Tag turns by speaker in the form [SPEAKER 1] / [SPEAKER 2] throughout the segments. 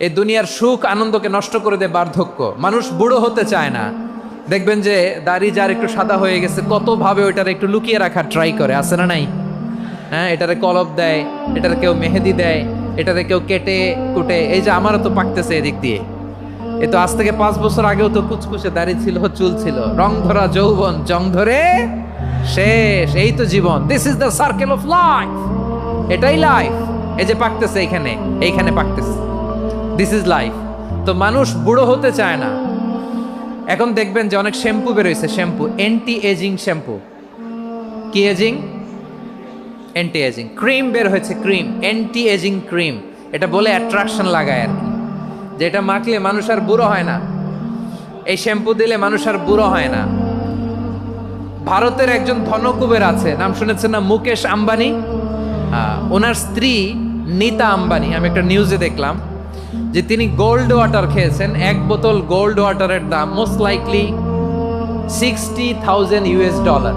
[SPEAKER 1] এই দুনিয়ার সুখ আনন্দকে নষ্ট করে দেয় বার্ধক্য। মানুষ বুড়ো হতে চায় না। দেখবেন যে দাড়ি যার একটু সাদা হয়ে গেছে কত ভাবে ওইটার একটু লুকিয়ে রাখার ট্রাই করে, আছে না নাই? হ্যাঁ, এটারে কলপ দেয়, এটারে কেউ মেহেদি দেয়, এটারে কেউ কেটে কুটে। এই যে আমারও তো পাকতেছে এদিক দিয়ে, এ তো আজ থেকে 5 বছর আগেও তো কুচকুচে দাড়ি ছিল, চুল ছিল, রং ধরা যৌবন জং ধরে শেষ। এই তো জীবন, this is the circle of life. এটাই লাইফ। এই যে পাকতেছে এইখানে পাকতেছে, দিস ইজ লাইফ। তো মানুষ বুড়ো হতে চায় না। এখন দেখবেন যে অনেক শ্যাম্পু বেরোইছে, শ্যাম্পু অ্যান্টি এজিং শ্যাম্পু। কি এজিং? Anti ageing. ক্রিম বের হয়েছে, ক্রিম অ্যান্টি এজিং ক্রিম। এটা বলে অ্যাট্রাকশন লাগায় আর কি, যেটা মাখলে মানুষ আর বুড়ো হয় না। এই শ্যাম্পু দিলে মানুষ আর বুড়ো হয় না। ভারতের একজন ধনকুবের আছে, নাম শুনেছেন না? মুকেশ আম্বানি। ওনার স্ত্রী নীতা আম্বানি, আমি একটা নিউজে দেখলাম যে তিনি গোল্ড ওয়াটার খেয়েছেন। 1 বোতল গোল্ড ওয়াটারের দাম মোস্ট লাইকলি $60,000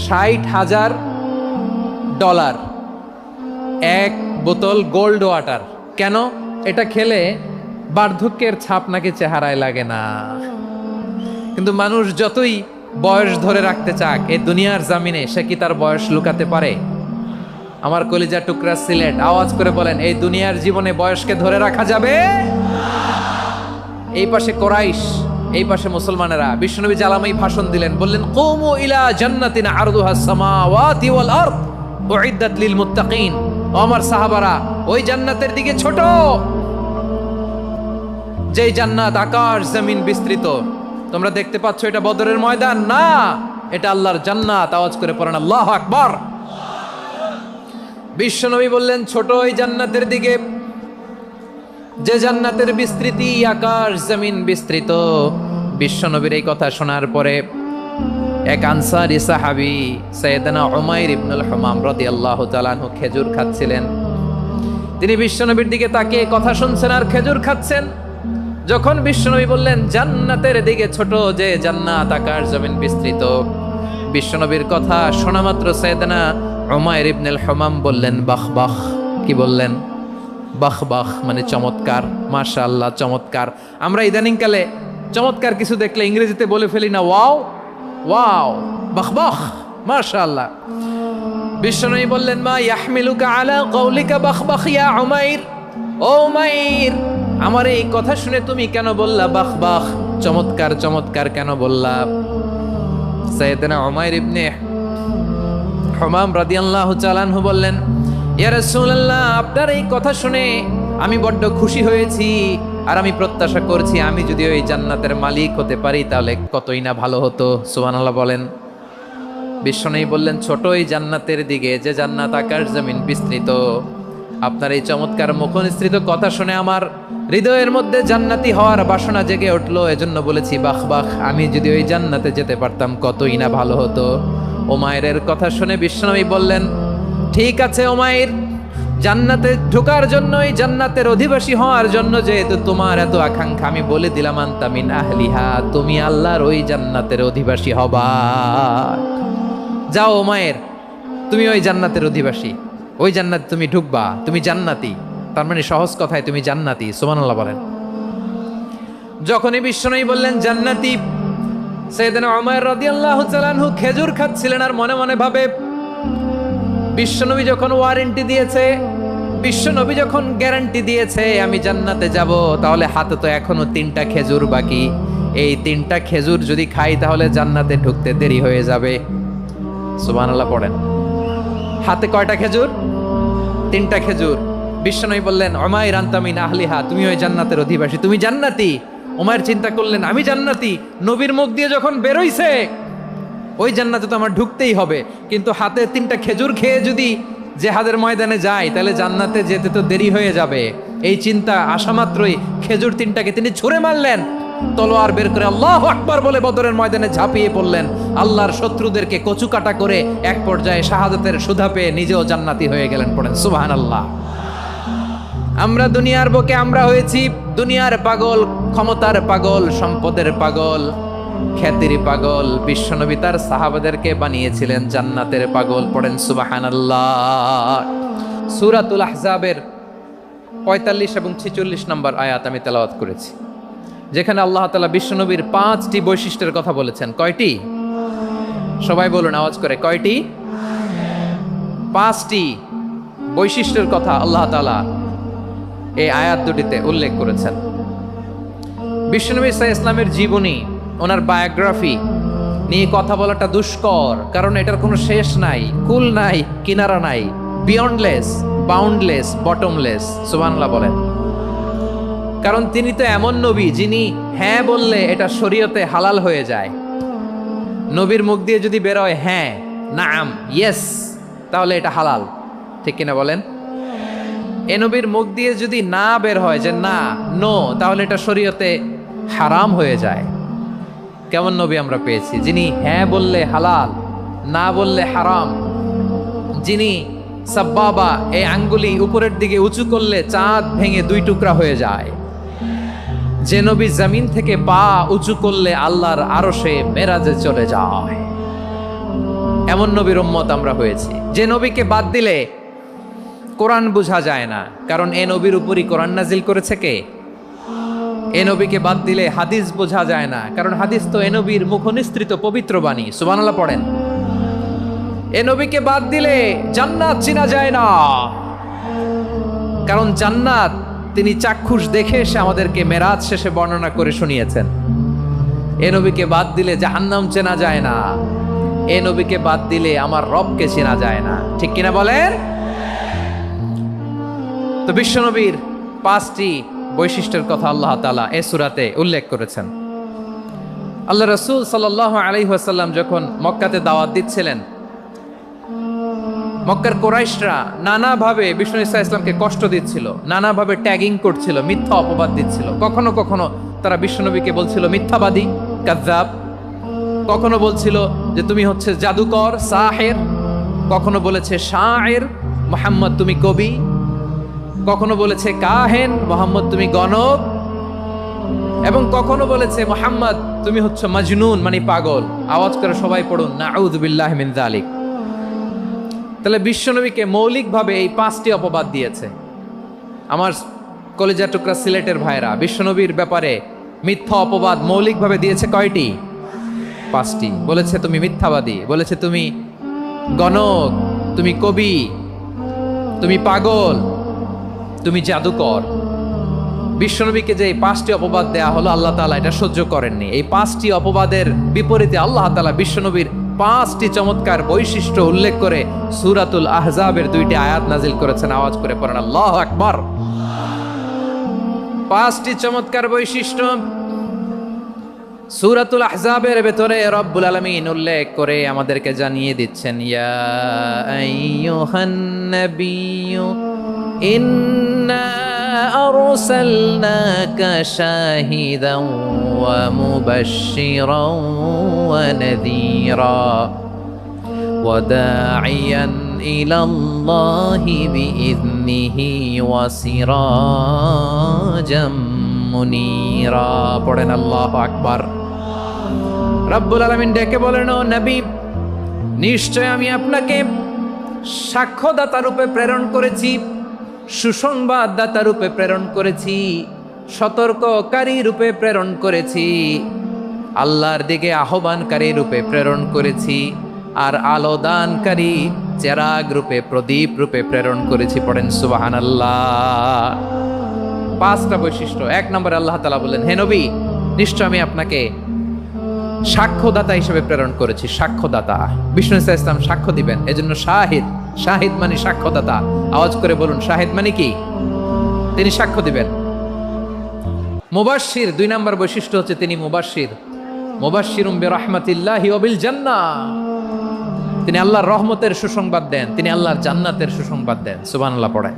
[SPEAKER 1] $60,000 1 বোতল গোল্ড ওয়াটার। কেন? এটা খেলে বার্ধক্যের ছাপ নাকি চেহারায় লাগে না। কিন্তু মানুষ যতই বয়স ধরে রাখতে চাক এই দুনিয়ার জামিনে, সে কি তার বয়স লুকাতে পারে? আমার কলিজা টুকরা সিলেট, আওয়াজ করে বলেন, এই দুনিয়ার জীবনে বয়সকে ধরে রাখা যাবে? এই পাশে কোরাইশ, এই পাশে মুসলমানেরা। বিশ্বনবী জালামাই ভাষণ দিলেন, বললেন, কুমু ইলা জান্নাতিন আরদুহাস সামাওয়াতি ওয়াল আরদ উইদ্দাত লিল মুত্তাকিন। ও আমার সাহাবারা, ওই জান্নাতের দিকে ছোট, যেই জান্নাত আকাশ জমিন বিস্তৃত। তোমরা দেখতে পাচ্ছ এটা বদরের ময়দান না, এটা আল্লাহর জান্নাত। আওয়াজ করে পড়েন আল্লাহু আকবার। বিশ্বনবী বললেন, ছোট ওই জান্নাতের দিকে যে জান্নাতের বিস্তৃতি আকাশ জমিন বিস্তৃত। বিশ্বনবীর এই কথা শোনার পরে এক আনসারী সাহাবী সাইয়েদনা উমাইর ইবনুল হুমাম রাদিয়াল্লাহু তাআলা আনহু খেজুর খাচ্ছিলেন। তিনি বিশ্বনবীর দিকে তাকিয়ে কথা শুনছেন আর খেজুর খাচ্ছেন। যখন বিশ্বনবী বললেন জান্নাতের দিকে ছোট যে জান্নাত আকাশ জমিন বিস্তৃত, বিশ্বনবীর কথা শোনা মাত্র সাইয়েদনা উমাইর ইবনুল হুমাম বললেন বাহ বাহ। কি বললেন? বাহ বাহ, মানে চমৎকার, মাশাআল্লাহ, চমৎকার। আমরা ইদানিং কালে চমৎকার কিছু দেখলে ইংরেজিতে বলে ফেলি না, ওয়াও ওয়াও, বাহ বাহ, মাশাআল্লাহ। বিশ্বনবী বললেন, মা ইয়াহমিলুকা আলা কওলিকা বাহ বাহ ইয়া উমাইর। ও উমাইর, আমার এই কথা শুনে তুমি কেন বললা বাহ বাহ, চমৎকার চমৎকার কেন বললা? সাইয়েদনা উমাইর ইবনে হুমাম রাদিয়াল্লাহু তাআলা আনহু বললেন, ইয়া রাসূলুল্লাহ, আপনার এই কথা শুনে আমি বড্ড খুশি হয়েছি, আর আমি প্রত্যাশা করছি আমি যদি ওই জান্নাতের মালিক হতে পারি তাহলে কতই না ভালো হতো। সুবহানাল্লাহ বলেন। বিশ্বনবী বললেন, ছোট এই জান্নাতের দিকে যে জান্নাত আকাশ জমিন বিস্তৃত। আপনার এই চমৎকার মুখনিসৃত কথা শুনে আমার হৃদয়ের মধ্যে জান্নাতি হওয়ার বাসনা জেগে উঠলো, এজন্য বলেছি বাহ বাহ, আমি যদি ওই জান্নাতে যেতে পারতাম কতই না ভালো হতো। উমাইরের কথা শুনে বিশ্বনবী বললেন, ঠিক আছে উমাইর, জান্নাতে ঢোকার জন্য, এই জান্নাতের অধিবাসী হওয়ার জন্য যেহেতু তোমার এত আকাঙ্ক্ষা, আমি বলে দিলাম আনতা মিন আহলিহা, তুমি আল্লাহর ওই জান্নাতের অধিবাসী হবা। যাও উমাইর, তুমি ওই জান্নাতের অধিবাসী, ওই জান্নাতে তুমি ঢুকবা, তুমি জান্নাতি। তার মানে সহজ কথায় তুমি জান্নাতি। সুবহানাল্লাহ বলেন। যখনই বিশ্বনবী বললেন জান্নাতি, সাইয়েদনা উমাইর রাদিয়াল্লাহু তাআলা আনহু খেজুর খাচ্ছিলেন আর মনে মনে ভাবে, বিশ্বনবী যখন ওয়ারেন্টি দিয়েছে, বিশ্বনবী যখন গ্যারান্টি দিয়েছে আমি জান্নাতে যাব, তাহলে হাতে তো এখনো 3টা খেজুর বাকি। এই 3টা খেজুর যদি খাই তাহলে জান্নাতে ঢুকতে দেরি হয়ে যাবে। সুবহানাল্লাহ পড়েন। হাতে কয়টা খেজুর? 3টা খেজুর। বিশ্বনবী বললেন, উমাইর আনতা মিন আহলিহা, তুমি ওই জান্নাতের অধিবাসী, তুমি জান্নাতি। উমাইর চিন্তা করলেন, আমি জান্নাতি, নবীর মুখ দিয়ে যখন বেরোইছে ওই জান্নাতে তো আমার ঢুকতেই হবে, কিন্তু হাতে 3টা খেজুর খেয়ে যদি জেহাদের ময়দানে যাই তাহলে জান্নাতে যেতে তো দেরি হয়ে যাবে। এই চিন্তা আসা মাত্রই খেজুর 3টাকে তিনি ছুঁড়ে মারলেন, তলোয়ার বের করে আল্লাহু আকবার বলে বদরের ময়দানে ঝাঁপিয়ে পড়লেন। আল্লাহর শত্রুদেরকে কচুকাটা করে এক পর্যায়ে শাহাদাতের সুধা পেয়ে নিজেও জান্নাতি হয়ে গেলেন। পড়েন সুবহানাল্লাহ। আমরা দুনিয়ার বুকে আমরা হয়েছি দুনিয়ার পাগল, ক্ষমতার পাগল, সম্পদের পাগল, খ্যাতির পাগল। বিশ্বনবী তার সাহাবাদেরকে বানিয়েছিলেন জান্নাতের পাগল। পড়েন সুবহানাল্লাহ। সূরাতুল আহজাবের 45 এবং 46 নম্বর আয়াত আমি তেলাওয়াত করেছি, যেখানে আল্লাহ তাআলা বিশ্বনবীর 5টি বৈশিষ্ট্যের কথা বলেছেন। কয়টি? সবাই বলুন আওয়াজ করে, কয়টি? 5টি বৈশিষ্ট্যের কথা আল্লাহ তাআলা এই আয়াত দুটিতে উল্লেখ করেছেন। বিশ্বনবী সাল্লাল্লাহু আলাইহি ইসলামের জীবনী, ওনার বায়োগ্রাফি নিয়ে কথা বলাটা দুষ্কর, কারণ এটার কোনো শেষ নাই, কুল নাই, কিনারা নাই, বিয়ন্ডলেস, বাউন্ডলেস, বটমলেস। সুবহানাল্লাহ বলেন। কারণ তিনি তো এমন নবী যিনি হ্যাঁ বললে এটা শরীয়তে হালাল হয়ে যায়। নবীর মুখ দিয়ে যদি বেরোয় হ্যাঁ, নাম, ইয়েস, তাহলে এটা হালাল, ঠিক কিনা বলেন? এ নবীর মুখ দিয়ে যদি না বের হয় যে না, নো, তাহলে এটা শরীয়তে হারাম হয়ে যায়। কেমন নবী আমরা পেয়েছি, যিনি হ্যাঁ বললে হালাল, না বললে হারাম, যিনি সাব্বাবা, এই আঙ্গুলি উপরের দিকে উঁচু করলে চাঁদ ভেঙে 2 টুকরা হয়ে যায়, যে নবী জমিন থেকে পা উঁচু করলে আল্লাহর আরশে মেরাজে চলে যায়, এমন নবীর উম্মত আমরা হয়েছি। যে নবীকে বাদ দিলে কোরআন বোঝা যায় না, কারণ এ নবীর উপরই কোরআন নাজিল করেছে কে? এ নবীকে বাদ দিলে হাদিস বোঝা যায় না, কারণ হাদিস তো এ নবীর মুখনিসৃত পবিত্র বাণী। সুবহানাল্লাহ পড়েন। এ নবীকে বাদ দিলে জান্নাত চিনা যায় না, কারণ জান্নাত তিনি চাক্ষুষ দেখে এসে আমাদেরকে মেরাজ শেষে বর্ণনা করে শুনিয়েছেন। এ নবীকে বাদ দিলে জাহান্নাম চেনা যায় না, এ নবীকে বাদ দিলে আমার রবকে চেনা যায় না, ঠিক কিনা বলেন? তো বিশ্বনবীর 5টি বৈশিষ্ট্যের কথা আল্লাহ তাআলা এই সূরাতে উল্লেখ করেছেন। আল্লাহ রাসূল সাল্লাল্লাহু আলাইহি ওয়াসাল্লাম যখন মক্কাতে দাওয়াত দিচ্ছিলেন, মক্কার কুরাইশরা নানাভাবে বিষ্ণু ঈসা ইসলামকে কষ্ট দিচ্ছিল, নানাভাবে ট্যাগিং করছিল, মিথ্যা অপবাদ দিচ্ছিল। কখনো কখনো তারা বিশ্বনবীকে বলছিল মিথ্যাবাদী, কাযযাব। কখনো বলছিল যে তুমি হচ্ছে জাদুকর, সাহের। কখনো বলেছে শায়ের, মুহাম্মদ তুমি কবি। কখনো বলেছে কাহেন, মুহাম্মদ তুমি গণক। এবং কখনো বলেছে মুহাম্মদ তুমি হচ্ছে মাজনুন, মানে পাগল। আওয়াজ করে সবাই পড়ুন, নাউযু বিল্লাহি মিন যালিক। তাহলে বিশ্বনবীকে মৌলিকভাবে এই 5টি অপবাদ দিয়েছে। আমার কলেজা টুকরা সিলেটের ভাইরা, বিশ্বনবীর ব্যাপারে মিথ্যা অপবাদ মৌলিকভাবে দিয়েছে কয়টি? 5টি। বলেছে তুমি মিথ্যাবাদী, বলেছে তুমি গণক, তুমি কবি, তুমি পাগল, তুমি জাদুকর। বিশ্বনবীকে যে এই 5টি অপবাদ দেয়া হলো, আল্লাহ তাআলা এটা সহ্য করেননি। এই 5টি অপবাদের বিপরীতে আল্লাহ তাআলা বিশ্বনবীর 5টি চমৎকার বৈশিষ্ট্য উল্লেখ করে সূরাতুল আহজাবের 2টি আয়াত নাজিল করেছেন। আওয়াজ করে পড়েন আল্লাহু আকবার। 5টি চমৎকার বৈশিষ্ট্য সূরাতুল আহজাবের ভেতরে রব্বুল আলামিন উল্লেখ করে আমাদেরকে জানিয়ে দিচ্ছেন, ইয়া আইয়ুহান নাবিয়্যু ইন্না আরসালনাকা শাহিদান ওয়া মুবাশশিরান ওয়া নাযীরা ওয়া দাঈয়ান ইলাল্লাহি বিইذনিহি ওয়া সিরাজাম মুনীরা। পড়েন আল্লাহু আকবার। রব্বুল আলামিন ডেকে বলেন, ও নবী, নিশ্চয় আমি আপনাকে সাক্ষ্যদাতা রূপে প্রেরণ করেছি, সুসংবাদদাতা রূপে প্রেরণ করেছি, সতর্ককারী রূপে প্রেরণ করেছি, আল্লাহর দিকে আহ্বানকারী রূপে প্রেরণ করেছি, আর আলো দানকারী চেরাগ রূপে, প্রদীপ রূপে প্রেরণ করেছি। পড়েন সুবহানাল্লাহ। 5টা বৈশিষ্ট্য। 1 নম্বরে আল্লাহ তাআলা বলেন, হে নবী, নিশ্চয় আমি আপনাকে সাক্ষ্যদাতা হিসেবে প্রেরণ করেছি। সাক্ষ্যদাতা, বিষ্ণু ঈসা ইসলাম সাক্ষ্য দিবেন, এজন্য শাহিদ। শাহিদ মানে সাক্ষ্যদাতা। আওয়াজ করে বলুন, শাহিদ মানে কি? তিনি সাক্ষ্য দিবেন। মুবাশশির, 2 নম্বর বৈশিষ্ট্য হচ্ছে তিনি মুবাশশির। মুবাশশিরুম বিরহমাতিল্লাহি ওয়া বিল জান্নাহ। তিনি আল্লাহর রহমতের সুসংবাদ দেন, তিনি আল্লাহর জান্নাতের সুসংবাদ দেন। সুবহানাল্লাহ পড়েন।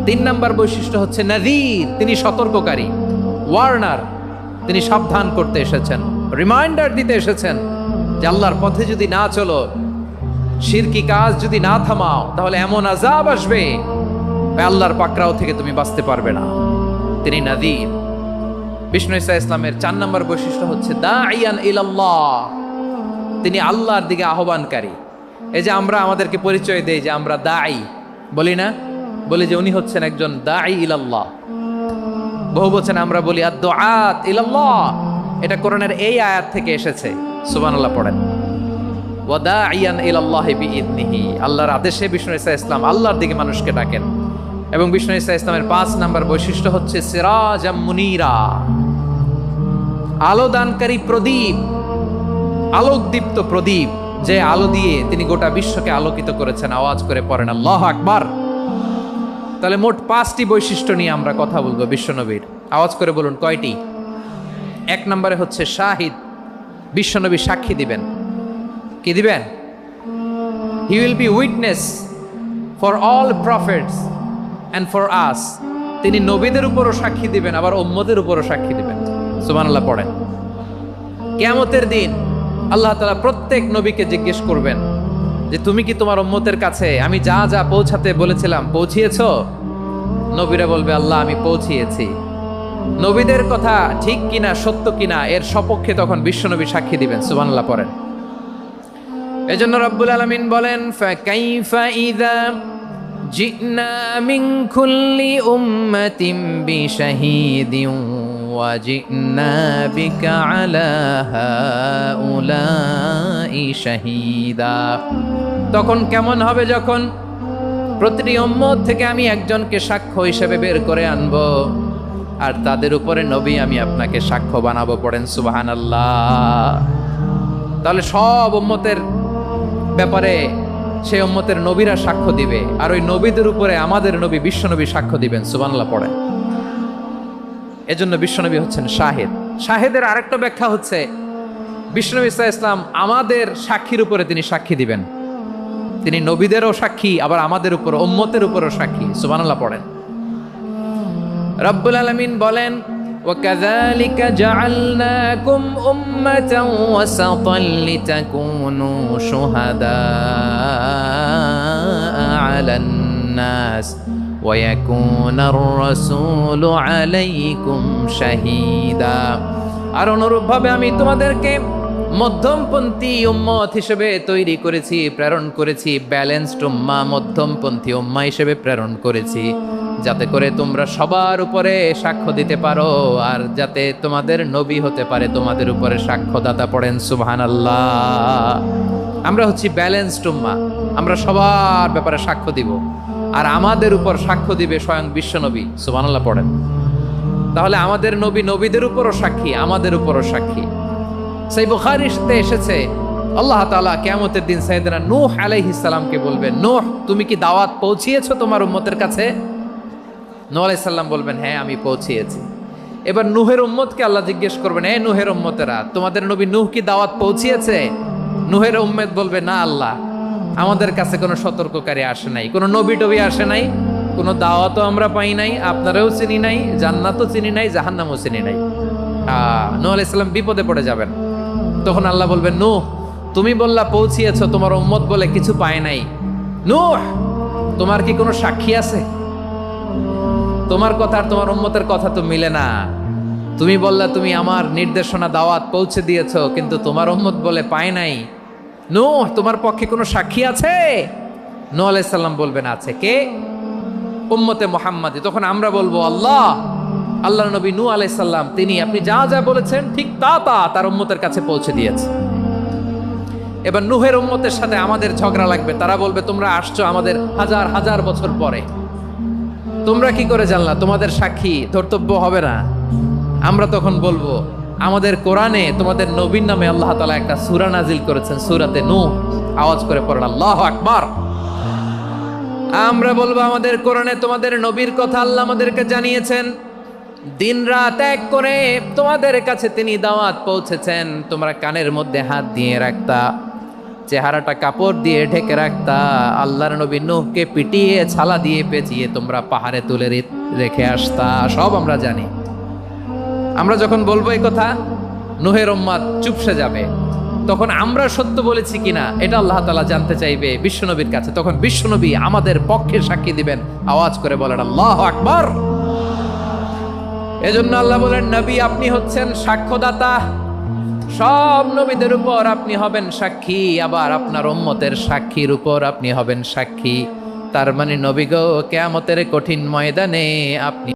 [SPEAKER 1] 3 নম্বর বৈশিষ্ট্য হচ্ছে নাযীর, তিনি সতর্ককারী, ওয়ার্নার। তিনি সাবধান করতে এসেছেন, রিমাইন্ডার দিতে এসেছেন যে আল্লাহর পথে যদি না চলো, শিরকি কাজ যদি না থামাও, তাহলে এমন আযাব আসবে আল্লাহর পাকড়াও থেকে তুমি বাঁচতে পারবে না। তিনি নাযীর। বিষ্ণু ঈসা ইসলামের 4 নম্বর বৈশিষ্ট্য হচ্ছে দাঈয়ান ইলাল্লাহ, তিনি আল্লাহর দিকে আহ্বানকারী। এই যে আমরা আমাদেরকে পরিচয় দেই যে আমরা দাঈ, বলি না? বলি যে উনি হচ্ছেন একজন দাঈ ইলাল্লাহ। বহু বচনে আমরা বলি আদ-দুআত ইলাল্লাহ। এটা কোরআনের এই আয়াত থেকে এসেছে। সুবহানাল্লাহ পড়েন। ওয়া দাঈয়ান ইলাল্লাহি বিইذনিহি। আল্লাহর আদেশে বিষ্ণু ঈসা ইসলাম আল্লাহর দিকে মানুষকে ডাকেন। এবং বিষ্ণু ঈসা ইসলামের 5 নাম্বার বৈশিষ্ট্য হচ্ছে সিরাজাম মুনীরা, আলো দানকারী প্রদীপ, আলোকদীপ্ত প্রদীপ, যে আলো দিয়ে তিনি গোটা বিশ্বকে আলোকিত করেছেন। আওয়াজ করে পড়েন আল্লাহু আকবার। তাহলে মোট 5টি বৈশিষ্ট্য নিয়ে আমরা কথা বলবো বিশ্বনবীর। আওয়াজ করে বলুন কয়টি? 1 নম্বরে হচ্ছে শাহিদ, বিশ্বনবী সাক্ষী দিবেন। কি দিবেন? He will be witness for all prophets and for us. তিনি নবীদের উপরও সাক্ষী দিবেন, আবার উম্মতের উপরও সাক্ষী দিবেন। সুবহানাল্লাহ পড়েন। কিয়ামতের দিন আল্লাহ তাআলা প্রত্যেক নবীকে জিজ্ঞেস করবেন যে তুমি কি তোমার উম্মতের কাছে আমি যা যা পৌঁছাতে বলেছিলাম পৌঁছিয়েছো? নবীরা বলবে আল্লাহ আমি পৌঁছিয়েছি। নবীদের কথা ঠিক কিনা, সত্য কিনা, এর সপক্ষে তখন বিশ্বনবী সাক্ষী দিবেন। সুবহানাল্লাহ পড়েন। এজন্য রব্বুল আলামিন বলেন ফাকাইফা ইযা জিনা মিন কুল্লি উম্মাতিন বিশাহিদিন ওয়া জিনা বিকা আলা হাউলাই শাহীদা। তখন কেমন হবে যখন প্রতিটি উম্মত থেকে আমি একজনকে সাক্ষ্য হিসেবে বের করে আনবো, আর তাদের উপরে নবী আমি আপনাকে সাক্ষ্য বানাবো। পড়েন সুবহানাল্লাহ। তাহলে সব উম্মতের ব্যাপারে সেই উম্মতের নবীরা সাক্ষ্য দিবে, আর ওই নবীদের উপরে আমাদের নবী বিশ্বনবী সাক্ষ্য দিবেন। সুবহানাল্লাহ পড়েন। এজন্য বিশ্বনবী হচ্ছেন শাহিদ। শাহিদের আরেকটা ব্যাখ্যা হচ্ছে বিশ্বনবী সাল্লাল্লাহু আলাইহি ওয়াসাল্লাম আমাদের সাক্ষীর উপরে তিনি সাক্ষী দিবেন। তিনি নবীদেরও সাক্ষী, আবার আমাদের উপর উম্মতের উপরও সাক্ষী। সুবহানাল্লাহ পড়েন। রব্বুল আলামিন বলেন وَكَذَلِكَ جَعَلْنَاكُمْ أُمَّةً وَسَطًا لِتَكُونُوا شُهَدَاءَ عَلَى النَّاسِ وَيَكُونَ الرَّسُولُ عَلَيْكُمْ شَهِيدًا। আর অনুরূপভাবে আমি তোমাদেরকে মধ্যমপন্থী উম্মত হিসেবে তৈরি করেছি, প্রেরণ করেছি। ব্যালেন্সড উম্মাহ, মধ্যমপন্থী উম্মাহ হিসেবে প্রেরণ করেছি, যাতে করে তোমরা সবার উপরে সাক্ষ্য দিতে পারো, আর যাতে তোমাদের নবী হতে পারে তোমাদের উপরে সাক্ষ্যদাতা। পড়েন সুবহানাল্লাহ। আমরা হচ্ছি ব্যালেন্সড উম্মাহ, আমরা সবার ব্যাপারে সাক্ষ্য দিব, আর আমাদের উপর সাক্ষ্য দিবে স্বয়ং বিশ্বনবী। সুবহানাল্লাহ পড়েন। তাহলে আমাদের নবী নবীদের উপরও সাক্ষী, আমাদের উপরও সাক্ষী। সেই বুখারীতে এসেছে আল্লাহ তাআলা কিয়ামতের দিন সাইয়েদনা নূহ আলাইহিস সালামকে বলবেন, নূহ তুমি কি দাওয়াত পৌঁছিয়েছো তোমার উম্মতের কাছে? নূহ আলাইহিস সালাম বলবেন হ্যাঁ আমি পৌঁছিয়েছি। এবার নূহের উম্মতকে আল্লাহ জিজ্ঞেস করবেন, এই নূহের উম্মতেরা তোমাদের নবী নূহ কি দাওয়াত পৌঁছিয়েছে? নূহের উম্মত বলবে না আল্লাহ, আমাদের কাছে কোনো সতর্ককারী আসে নাই, কোনো নবী টবি আসে নাই, কোনো দাওয়াতও আমরা পাই নাই, আপনারাও চিনি নাই, জান্নাতও চিনি নাই, জাহান্নামও চিনি নাই। নূহ আলাইহিস সালাম বিপদে পড়ে যাবেন। তখন আল্লাহ বলবেন নূহ তুমি বললা পৌঁছিয়েছো, তোমার উম্মত বলে কিছু পায় নাই। নূহ তোমার কি কোনো সাক্ষী আছে? তোমার কথা আর তোমার উম্মতের কথা তো মিলে না। তুমি বললা তুমি আমার নির্দেশনা দাওয়াত পৌঁছে দিয়েছো, কিন্তু তোমার উম্মত বলে পায় নাই। নূহ তোমার পক্ষে কোনো সাক্ষী আছে? নূহ আলাইহিস সালাম বলবেন আছে। কে? উম্মতে মুহাম্মাদি। তখন আমরা বলবো আল্লাহ, আল্লাহর নবী নূহ আলাইহিস সালাম তিনি আপনি যা যা বলেছেন ঠিক তা তা তার উম্মতের কাছে পৌঁছে দিয়েছে। এবার নূহের উম্মতের সাথে আমাদের ঝগড়া লাগবে। তারা বলবে তোমরা আসছো আমাদের হাজার হাজার বছর পরে, তোমরা কি করে জানলা? তোমাদের সাক্ষী ধর্তব্য হবে না? আমরা তখন বলবো আমাদের কোরআনে তোমাদের নবীর নামে আল্লাহ তাআলা একটা সূরা নাজিল করেছেন, সূরাতে নূহ। আওয়াজ করে পড়েন আল্লাহু আকবার। আমরা বলবো আমাদের কোরআনে তোমাদের নবীর কথা আল্লাহ আমাদেরকে জানিয়েছেন, দিন রাত এক করে তোমাদের কাছে তিনি দাওয়াত পৌঁছেছেন। তোমরা কানের মধ্যে হাত দিয়ে রাখতা, চেহারাটা কাপড় দিয়ে ঢেকে রাখতা, আল্লাহর নবী নূহকে পিটিয়ে ছালা দিয়ে পেঁচিয়ে তোমরা পাহাড়ে তুলে রেখে আসতা। সব আমরা জানি। আমরা যখন বলবো এই কথা, নূহের উম্মত চুপসে যাবে। তখন আমরা সত্য বলেছি কিনা এটা আল্লাহ তাআলা জানতে চাইবে বিশ্বনবীর কাছে। তখন বিশ্বনবী আমাদের পক্ষে সাক্ষী দিবেন। আওয়াজ করে বলেন আল্লাহু আকবার। এজন্য আল্লাহ বলেন নবী আপনি হচ্ছেন সাক্ষ্যদাতা, সব নবীদের উপর আপনি হবেন সাক্ষী, আবার আপনার উম্মতের সাক্ষীর উপর আপনি হবেন সাক্ষী। তার মানে নবী গো, কিয়ামতের কঠিন ময়দানে আপনি